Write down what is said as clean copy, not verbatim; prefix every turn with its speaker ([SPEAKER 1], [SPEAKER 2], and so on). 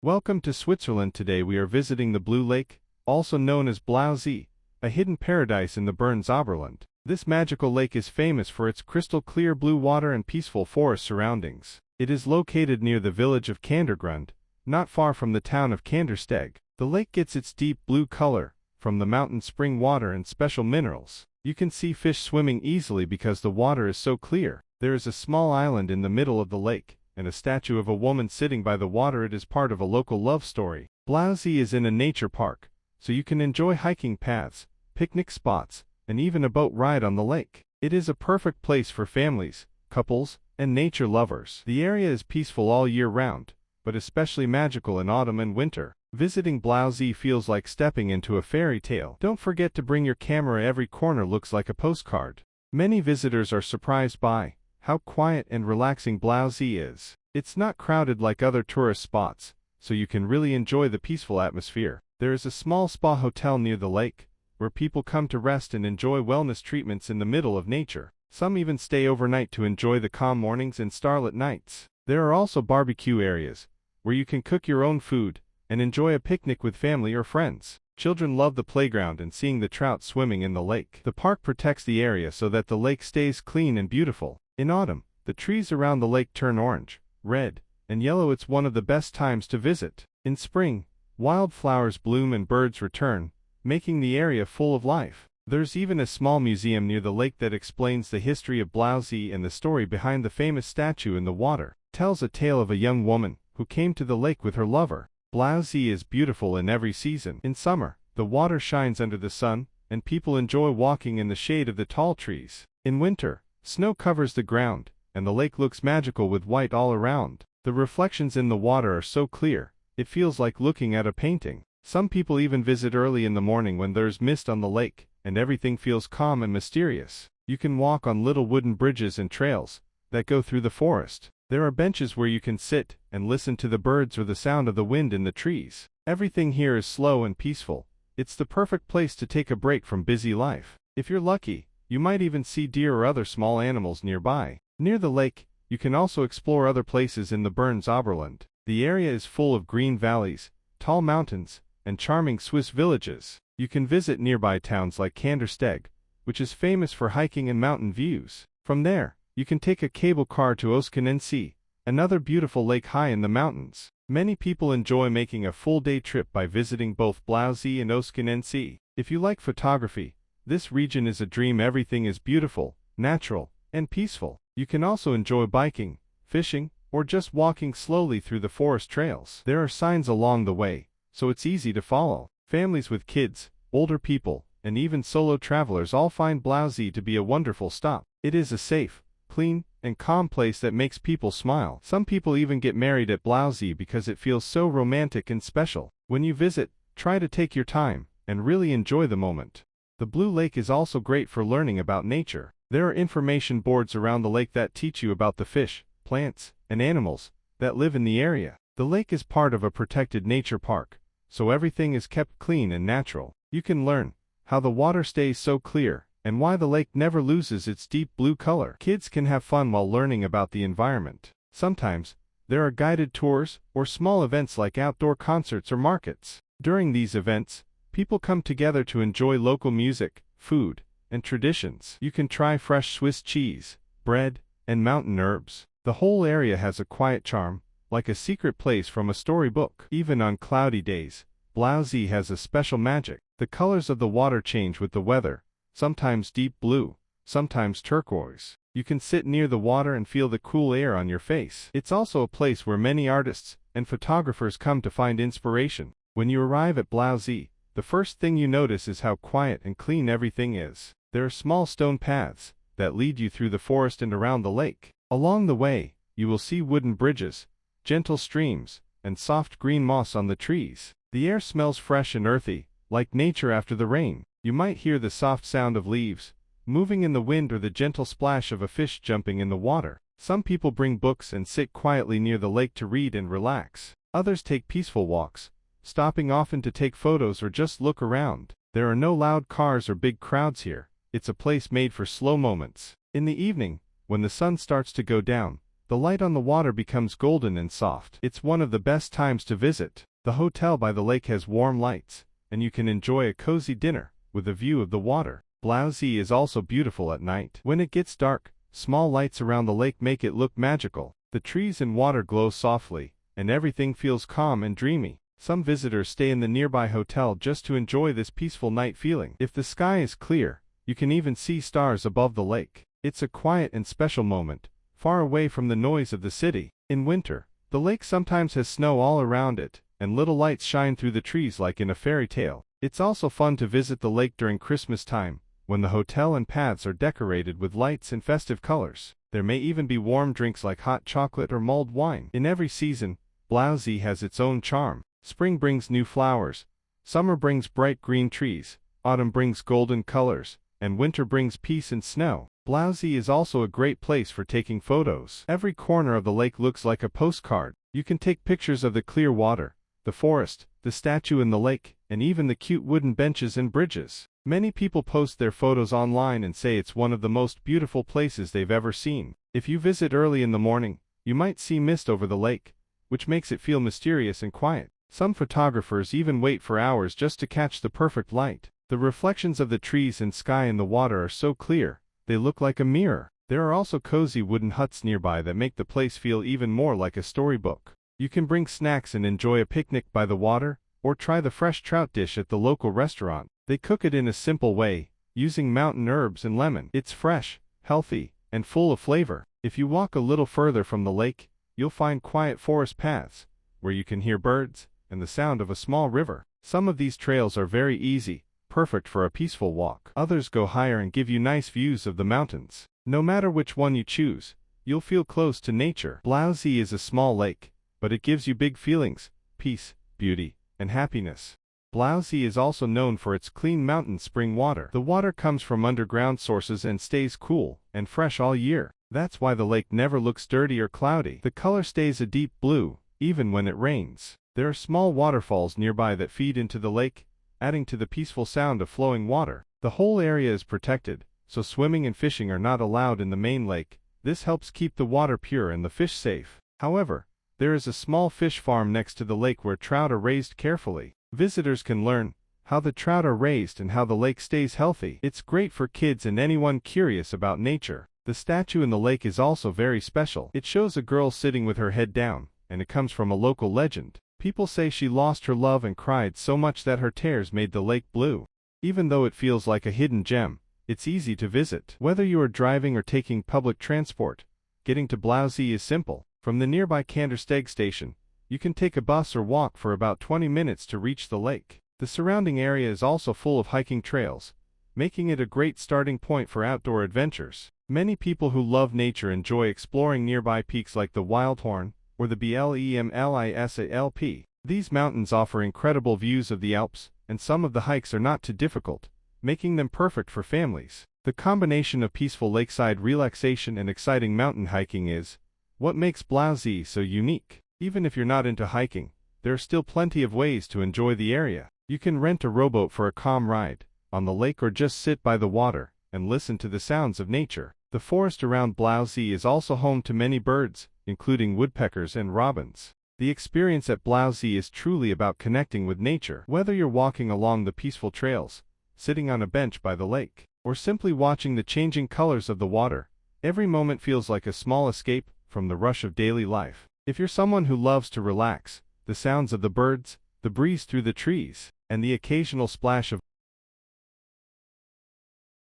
[SPEAKER 1] Welcome to Switzerland. Today we are visiting the Blue Lake, also known as Blausee, a hidden paradise in the Bernese Oberland. This magical lake is famous for its crystal clear blue water and peaceful forest surroundings. It is located near the village of Kandergrund, not far from the town of Kandersteg. The lake gets its deep blue color from the mountain spring water and special minerals. You can see fish swimming easily because the water is so clear. There is a small island in the middle of the lake, and a statue of a woman sitting by the water. It is part of a local love story. Blausee is in a nature park, so you can enjoy hiking paths, picnic spots, and even a boat ride on the lake. It is a perfect place for families, couples, and nature lovers. The area is peaceful all year round, but especially magical in autumn and winter. Visiting Blausee feels like stepping into a fairy tale. Don't forget to bring your camera. Every corner looks like a postcard. Many visitors are surprised by how quiet and relaxing Blausee is. It's not crowded like other tourist spots, so you can really enjoy the peaceful atmosphere. There is a small spa hotel near the lake, where people come to rest and enjoy wellness treatments in the middle of nature. Some even stay overnight to enjoy the calm mornings and starlit nights. There are also barbecue areas, where you can cook your own food and enjoy a picnic with family or friends. Children love the playground and seeing the trout swimming in the lake. The park protects the area so that the lake stays clean and beautiful. In autumn, the trees around the lake turn orange, red, and yellow. It's one of the best times to visit. In spring, wildflowers bloom and birds return, making the area full of life. There's even a small museum near the lake that explains the history of Blausee, and the story behind the famous statue in the water tells a tale of a young woman who came to the lake with her lover. Blausee is beautiful in every season. In summer, the water shines under the sun, and people enjoy walking in the shade of the tall trees. In winter, snow covers the ground, and the lake looks magical with white all around. The reflections in the water are so clear, it feels like looking at a painting. Some people even visit early in the morning when there's mist on the lake, and everything feels calm and mysterious. You can walk on little wooden bridges and trails that go through the forest. There are benches where you can sit and listen to the birds or the sound of the wind in the trees. Everything here is slow and peaceful. It's the perfect place to take a break from busy life. If you're lucky, you might even see deer or other small animals nearby. Near the lake, you can also explore other places in the Bernese Oberland. The area is full of green valleys, tall mountains, and charming Swiss villages. You can visit nearby towns like Kandersteg, which is famous for hiking and mountain views. From there, you can take a cable car to Oostkanansee, another beautiful lake high in the mountains. Many people enjoy making a full-day trip by visiting both Blausee and Oostkanansee. If you like photography, this region is a dream. Everything is beautiful, natural, and peaceful. You can also enjoy biking, fishing, or just walking slowly through the forest trails. There are signs along the way, so it's easy to follow. Families with kids, older people, and even solo travelers all find Blausee to be a wonderful stop. It is a safe, clean, and calm place that makes people smile. Some people even get married at Blausee because it feels so romantic and special. When you visit, try to take your time and really enjoy the moment. The Blue Lake is also great for learning about nature. There are information boards around the lake that teach you about the fish, plants, and animals that live in the area. The lake is part of a protected nature park, so everything is kept clean and natural. You can learn how the water stays so clear and why the lake never loses its deep blue color. Kids can have fun while learning about the environment. Sometimes, there are guided tours or small events like outdoor concerts or markets. During these events, people come together to enjoy local music, food, and traditions. You can try fresh Swiss cheese, bread, and mountain herbs. The whole area has a quiet charm, like a secret place from a storybook. Even on cloudy days, Blausee has a special magic. The colors of the water change with the weather, sometimes deep blue, sometimes turquoise. You can sit near the water and feel the cool air on your face. It's also a place where many artists and photographers come to find inspiration. When you arrive at Blausee, the first thing you notice is how quiet and clean everything is. There are small stone paths that lead you through the forest and around the lake. Along the way, you will see wooden bridges, gentle streams, and soft green moss on the trees. The air smells fresh and earthy, like nature after the rain. You might hear the soft sound of leaves moving in the wind or the gentle splash of a fish jumping in the water. Some people bring books and sit quietly near the lake to read and relax. Others take peaceful walks, stopping often to take photos or just look around. There are no loud cars or big crowds here. It's a place made for slow moments. In the evening, when the sun starts to go down, The light on the water becomes golden and soft. It's one of the best times to visit. The hotel by the lake has warm lights, and you can enjoy a cozy dinner with a view of the water. Blausee is also beautiful at night. When it gets dark, small lights around the lake make it look magical. The trees and water glow softly, and everything feels calm and dreamy. Some visitors stay in the nearby hotel just to enjoy this peaceful night feeling. If the sky is clear, you can even see stars above the lake. It's a quiet and special moment, far away from the noise of the city. In winter, the lake sometimes has snow all around it, and little lights shine through the trees like in a fairy tale. It's also fun to visit the lake during Christmas time, when the hotel and paths are decorated with lights and festive colors. There may even be warm drinks like hot chocolate or mulled wine. In every season, Blausee has its own charm. Spring brings new flowers, summer brings bright green trees, autumn brings golden colors, and winter brings peace and snow. Blausee is also a great place for taking photos. Every corner of the lake looks like a postcard. You can take pictures of the clear water, the forest, the statue in the lake, and even the cute wooden benches and bridges. Many people post their photos online and say it's one of the most beautiful places they've ever seen. If you visit early in the morning, you might see mist over the lake, which makes it feel mysterious and quiet. Some photographers even wait for hours just to catch the perfect light. The reflections of the trees and sky in the water are so clear, they look like a mirror. There are also cozy wooden huts nearby that make the place feel even more like a storybook. You can bring snacks and enjoy a picnic by the water, or try the fresh trout dish at the local restaurant. They cook it in a simple way, using mountain herbs and lemon. It's fresh, healthy, and full of flavor. If you walk a little further from the lake, you'll find quiet forest paths, where you can hear birds and the sound of a small river. Some of these trails are very easy, perfect for a peaceful walk. Others go higher and give you nice views of the mountains. No matter which one you choose, you'll feel close to nature. Blausee is a small lake, but it gives you big feelings, peace, beauty, and happiness. Blausee is also known for its clean mountain spring water. The water comes from underground sources and stays cool and fresh all year. That's why the lake never looks dirty or cloudy. The color stays a deep blue, even when it rains. There are small waterfalls nearby that feed into the lake, adding to the peaceful sound of flowing water. The whole area is protected, so swimming and fishing are not allowed in the main lake. This helps keep the water pure and the fish safe. However, there is a small fish farm next to the lake where trout are raised carefully. Visitors can learn how the trout are raised and how the lake stays healthy. It's great for kids and anyone curious about nature. The statue in the lake is also very special. It shows a girl sitting with her head down, and it comes from a local legend. People say she lost her love and cried so much that her tears made the lake blue. Even though it feels like a hidden gem, it's easy to visit. Whether you are driving or taking public transport, getting to Blausee is simple. From the nearby Kandersteg station, you can take a bus or walk for about 20 minutes to reach the lake. The surrounding area is also full of hiking trails, making it a great starting point for outdoor adventures. Many people who love nature enjoy exploring nearby peaks like the Wildhorn or the Blemlisalp. These mountains offer incredible views of the Alps, and some of the hikes are not too difficult, making them perfect for families. The combination of peaceful lakeside relaxation and exciting mountain hiking is what makes Blausee so unique. Even if you're not into hiking, there are still plenty of ways to enjoy the area. You can rent a rowboat for a calm ride on the lake or just sit by the water and listen to the sounds of nature. The forest around Blausee is also home to many birds, including woodpeckers and robins. The experience at Blausee is truly about connecting with nature. Whether you're walking along the peaceful trails, sitting on a bench by the lake, or simply watching the changing colors of the water, every moment feels like a small escape from the rush of daily life. If you're someone who loves to relax, the sounds of the birds, the breeze through the trees, and the occasional splash of